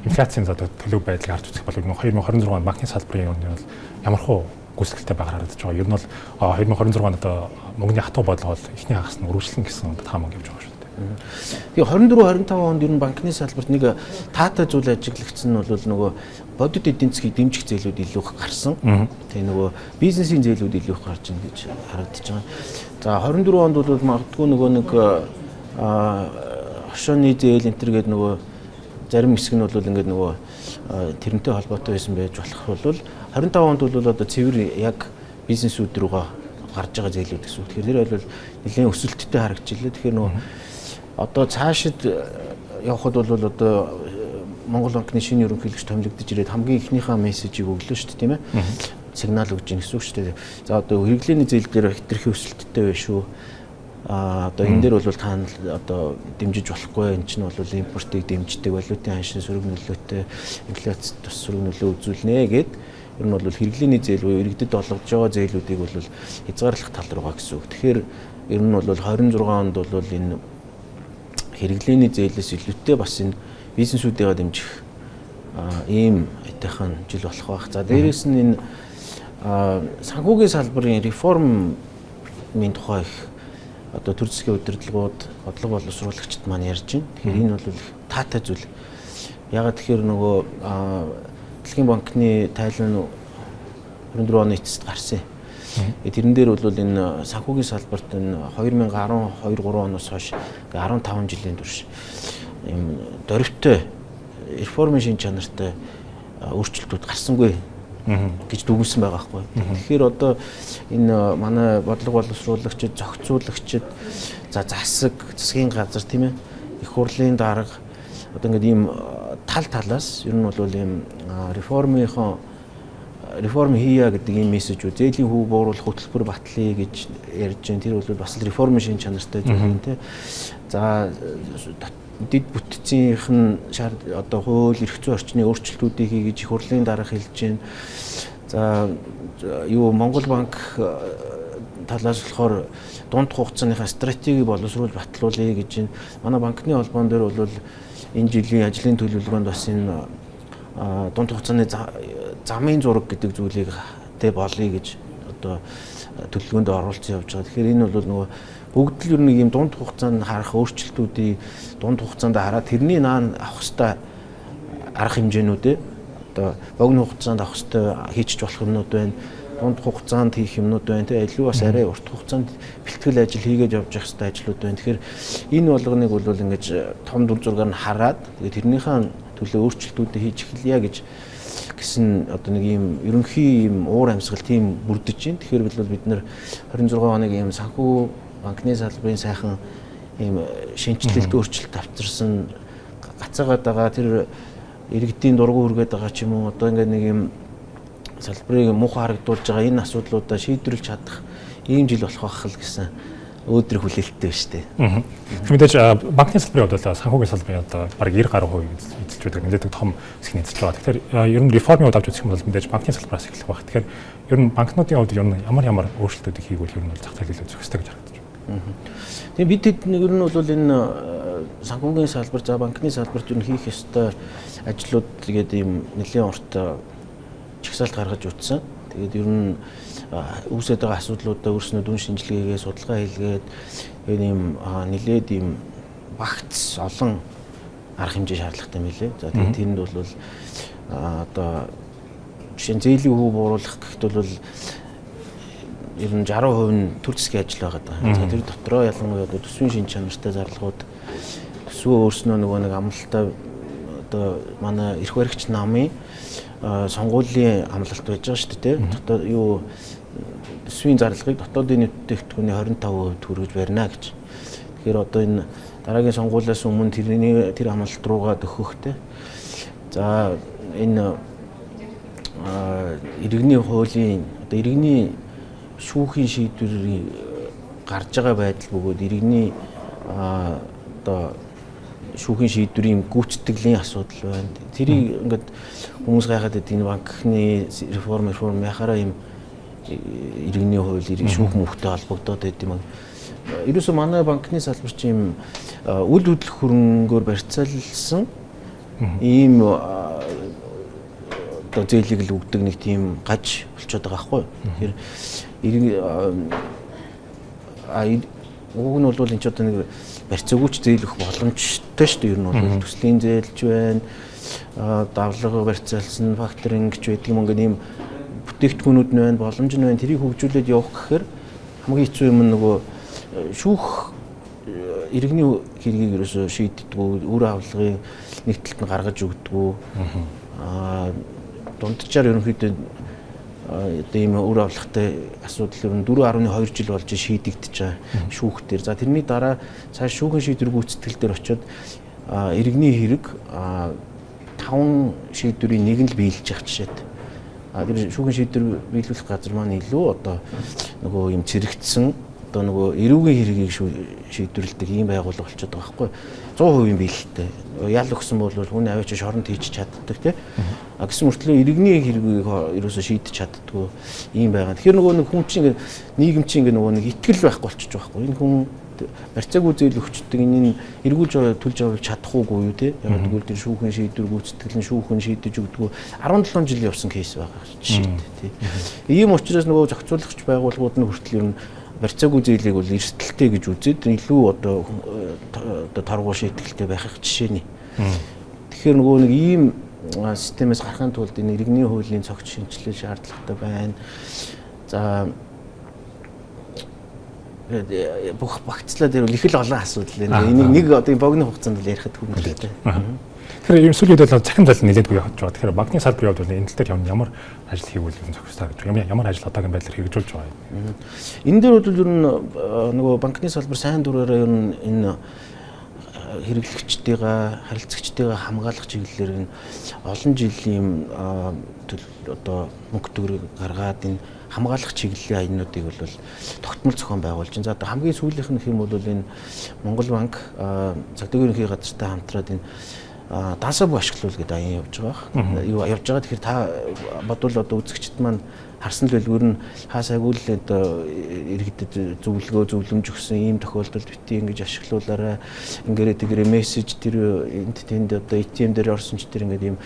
инфляцийн одоо төлөв байдлыг харж үзэх бол 2026 онд банкны салбарын үнэ бол ямархуу гүйцэтгэлтэй байгаар харагдаж байгаа. Ер нь бол 2026 онд одоо мөнгөний хатуу бодлого бол эхний хагас нь үргэлжлэн гэсэн таамаг явж байгаа шүү дээ. Тэгээ 24-25 онд ер нь банкны салбарт нэг таатай зүйл ажиглагдсан нь бол нөгөө бодит эдийн засгийг дэмжих зээлүүд илүү их гарсан. Тэгээ нөгөө бизнесийн зээлүүд илүү их гарч ийн гэж харагдаж байгаа. За 24 онд бол магадгүй нөгөө нэг хошооны зээл энтер гэдэг нөгөө зарим хэсэг нь бол ингээд нөгөө тэрнтэй холбоотой байсан байж болох бол 25 онд бол одоо цэвэр яг бизнесүүд рүүгээ гарч байгаа зээлүүд гэсэн үг. Тэгэхээр тэр бол нэлээд өсөлттэй харагдчихлаа. Тэгэхээр нөгөө одоо цаашид явхад бол одоо Монгол банкны шинэ ерөнхийлөгч томилогдож ирээд хамгийн ихнийхээ мессежийг өглөө шүү дээ, тийм ээ. Сигнал өгж ийн гэсэн үг шүү дээ. За одоо хэрэглээний зээл дээр хэтэрхий өсөлттэй байна шүү. Одоо энэ дээр бол та одоо дэмжиж болохгүй. Энэ чинь бол импортыг дэмждэг, валютын ханшийн сөрөг нөлөөтэй, инфляцид тус сөрөг нөлөө үзүүлнэ гэд ер нь бол хэрэглээний зээл буюу иргэдэд олгож байгаа зээлүүдийг бол хязгаарлах тал руугаа гэсэн үг. Тэгэхээр ер нь бол 26 онд бол энэ хэрэглээний зээлээс илүүтэй бас энэ бизнесүүдээ дэмжих ийм айтайхан жил болох байх. За дээрээс нь энэ санхүүгийн салбарын реформын тухай их одоо төр засгийн удирдлагууд, бодлого боловсруулагчид маань ярьж байна. Тэгэхээр энэ бол таатай зүйл. Ягаад тэгэхээр нөгөө Дэлхийн банкны тайлбар 24 оны эцэст гарсан. Тэрэн дээр бол энэ санхүүгийн салбарт энэ 2012-3 оноос хойш 15 жилийн турш ийм дөрвтэй реформын шин чанартай өөрчлөлтүүд гарсангүй гэж дүгнсэн байгаа байхгүй. Тэгэхээр одоо энэ манай бодлого боловсруулагчид, зохицуулагчид, засгийн газар тийм ээ, их хурлын дарга одоо ингээд ийм талаас ер нь бол ийм реформ хийя гэдэг ийм мессеж үү. Зээлийн хөв бууруулах хөтөлбөр батлая гэж ярьж байна. Тэр бол бас реформын шин чанартай зүйл юм тийм. За дэд бүтцийнхэн одоо хууль эрх зүйн орчны өөрчлөлтүүдийг хий гэж их хурлын дарга хэлж байна. За Монгол банк талаас болохоор дунд хугацааныхаа стратеги боловсруулж батлуулъя гэж байна. Манай банкны холбоон дээр бол энэ жилийн ажлын төлөвлөгөөнд бас энэ дунд хугацааны замын зураг гэдэг зүйлийг болъё гэж одоо төлөвлөгөөнд оруулсан явж байгаа. Тэгэхээр энэ бол нөгөө бүгд л ер нь ийм дунд хугацаанд харах өөрчлөлтүүдийг дунд хугацаанд хараад тэрний наан авах хэвээр арга хэмжээнүүдээ одоо богино хугацаанд авах хэвээр хийчих болох юмнууд байна. Дунд хугацаанд хийх юмнууд байна. Тэгээ илүү бас арай урт хугацаанд бэлтгэл ажил хийгээд явж явах хэвээр ажлууд байна. Тэгэхээр энэ болгоныг бол ингэж том дүр зургаар нь хараад тэгээ тэрнийхээ төлөө өөрчлөлтүүдийг хийж эхэлье гэсэн одоо нэг ийм ерөнхий ийм уур амьсгал тийм бүрдэж байна. Тэгэхээр бид нар 26 оног ийм санхүү банкны салбарын сайхан ийм шинжилэлт өөрчлөлт авчирсан гацаагаад байгаа тэр иргэдийн дургу хүргээд байгаа ч юм уу одоо ингээд нэг ийм салбарыг муухай харагдуулж байгаа энэ асуудлуудаа шийдвэрлэж чадах ийм жил болох байх л гэсэн өөдрөг хүлээлттэй байна шүү дээ. Мэдээж банкны салбарын хувьд санхүүгийн салбарын одоо бараг 90% эзэлж байдаг нэлээд том хэсэг эзэлж байгаа. Тэгэхээр ер нь реформын хувьд авч үзэх юм бол мэдээж банкны салбараас эхлэх байх. Тэгэхээр ер нь банкнуудын хувьд ер нь ямар өөрчлөлтүүдийг хийгүүл ер нь зах зээл илүү зохистой гэж харагдаж байна. Тэгээ бид хэд нэг ер нь бол энэ санхүүгийн салбар за банкны салбарт ер нь хийх ёстой ажлууд тэгээд ийм нэлийн урт чагсаалт гаргаж утсан. Тэгээд ер нь үүсэж байгаа асуудлуудаа өөрснөө дүн шинжилгээгээ судалгаа хийлгээд ийм нэлээд ийм багц олон арга хэмжээ шаардлагатай мэлээ. За тэгээд тэнд бол одоо жишээ нь зээлийн хөв бууруулах гэхэд бол ер нь 60% нь төр засгийн ажил байгаа. За тэр дотроо ялангуяа одоо төсвийн шин чанартай зарлагууд төсвөө өөрснөө нөгөө нэг амлалтаа одоо манай эрх баригч намын сонгуулийн амлалт байж байгаа шүү дээ. Дотоод юу төсвийн зарлагыг дотоодын бүтээгдэхүүний 25% хүргэж барина гэж. Тэгэхээр одоо энэ дараагийн сонгуулиас өмнө тэр амлалт руугаа дөхөхтэй. За энэ иргэний хуулийн одоо иргэний шүүхийн шийдвэрийн гарч байгаа байдал бөгөөд иргэний одоо шүүхийн шийдвэрийн гүйцэтгэлийн асуудал байна. Тэрийг ингээд хүмүүс гайхаад байдаг энэ банкны реформ яхаараа юм иргэний хууль шүүх мөхтэй холбогдоод байд юм. Ерөөсөө манай банкны салбар чинь үйл хөдлөх хөрөнгөөр барьцаалсан ийм одоо зээлийг л өгдөг нэг тийм гаж болчиход байгаа байхгүй. Тэгэхээр уг нь бол энэ ч одоо нэг барьцаагүйч зээл өгөх боломжтой шүү дээ. Ер нь бол төслийн зээлж байна, давлага барьцаалсан факторинг гэж байдаг юм. Ингээд ийм бүтээгдэхүүнүүд нь байна, боломж нь байна. Тэрийг хөгжүүлээд явах гэхээр хамгийн хэцүү юм нөгөө шүүх иргэний хэргийг ерөөсөө шийддэггүй, үр авлагын нэг талд нь гаргаж өгдөггүй. Дунджаар ерөнхийдөө одоо ийм үр авлагатай асуудал ер нь 4.2 жил болж шийдэгдэж байгаа шүүх дээр. За тэрний дараа цааш шүүхийн шийдвэр гүйцэтгэл дээр очиод иргэний хэрэг 5 шийдвэрийн нэг нь л биелж явах жишээд. Тэр шүүхийн шийдвэр биелүүлэх газар маань илүү одоо нөгөө юм цэрэгдсэн одоо нөгөө эрүүгийн хэргийг шийдвэрлэдэг ийм байгууллага болчиход байгаа байхгүй 100% биелэлтэй. Ял өгсөн бол хүн аваач шоронд хийж чаддаг тийм. Гэсэн мөртлөө иргэний хэргийг ерөөсөө шийдэж чаддгүй ийм байгаа. Тэгэхээр нөгөө нэг хүн чинь нийгэм чинь нөгөө нэг итгэл байхгүй болчихж байгаа байхгүй. Энэ хүн барьцаагүй зээл өгчдөг энэ эргүүлж төлж авах чадахгүй юу тийм. Яг тэгвэл тэр шүүхийн шийдвэр гүйцэтгэлэн шүүхэн шийдэж өгдөг 17 жил явсан кейс байгаа жишээ тийм. Ийм учраас нөгөө зохицуулагч байгууллагууд нь хүртэл ер нь барьцаагүй зээлийг бол эрсдэлтэй гэж үзээд илүү одоо торгуу шийтгэлтэй байхыг жишээний. Тэгэхээр нөгөө нэг ийм системээс гарахын тулд энэ иргэний хуулийн цогц шинжилгээ шаардлагатай байна. За бүх багцлаа дээр их л олон асуудал байна. Энийг нэг одоо богино хугацаанд л ярихад хүндлээ. Тэгэхээр ийм сүлүүд бол цахим зал нэлээдгүй явж байгаа. Тэгэхээр банкны салбарын хувьд бол энэ тал дээр ямар ажил хийвэл юм зохистой гэж ямар ажил одоогийн байдлаар хэрэгжүүлж байгаа юм. Энэ дээр бол ер нь нөгөө банкны салбар сайн дураараа ер нь энэ хэрэглэгчдийн харилцагчдын хамгаалах чиглэлээр энэ олон жилийн одоо мөнгө төгрөг гаргаад энэ хамгаалах чиглэлийн аянуудыг бол тогтмол зохион байгуулж байна. За одоо хамгийн сүүлийнх нь хэм бол энэ Монгол банк цагдаагийн ерөнхий газартай хамтраад энэ дансаб ашиглуул гэдэг аян явж байгаа. Юу явж байгаа. Тэгэхээр та бодвол одоо үзэгчд маань харсан л байлгүй нь хаасайгүй л одоо иргэдэд зөвлөмж өгсөн ийм тохиолдолд бити ингэж ашиглуулаарай. Ингэрээ тэгэрээ мессеж тэр энд тэнд одоо ATM дээр орсон ч тэр ингээд ийм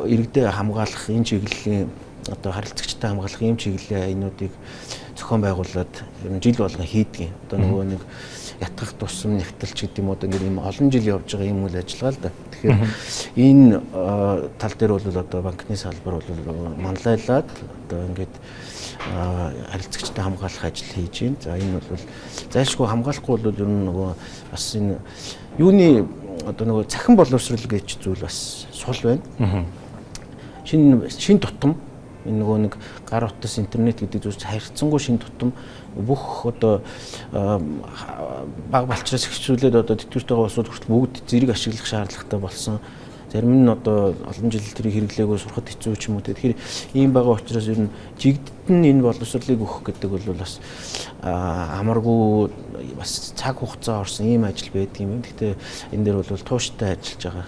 иргэдэд хамгаалах энэ чиглэлийн одоо харилцагчтай хамгаалах ийм чиглэлийн аянуудыг зохион байгуулад жил болгон хийдэг. Одоо нөгөө нэг ятгах тусам нэгтэлч гэдэг юм уу ингээд ийм олон жил явж байгаа юм үйл ажиллагаа л да. Тэгэхээр энэ тал дээр бол одоо банкны салбар бол манлайлаад одоо ингээд харилцагчтай хамгаалах ажил хийж байна. За энэ бол зайлшгүй хамгаалахгүй бол ер нь нөгөө бас энэ юуны одоо нөгөө цахим боловсрол гэж зүйл бас сул байна. Шин тутам энэ нөгөө нэг гар утас интернет гэдэг зүйлс харьцангуй шин тутам бүх одоо баг балчраас ихжүүлээд одоо тэтгэвртэй байгаа улсууд хүртэл бүгд зэрэг ашиглах шаардлагатай болсон. Зарим нь одоо олон жил тэрийг хэрэглээгөө сурахад хэцүү ч юм уу. Тэгэхээр ийм байгаа учраас ер нь жигдэн энэ боловсролыг өгөх гэдэг бол бас амаргүй бас цаг хугацаа орсон ийм ажил байдаг юм. Гэхдээ энэ дээр бол тууштай ажиллаж байгаа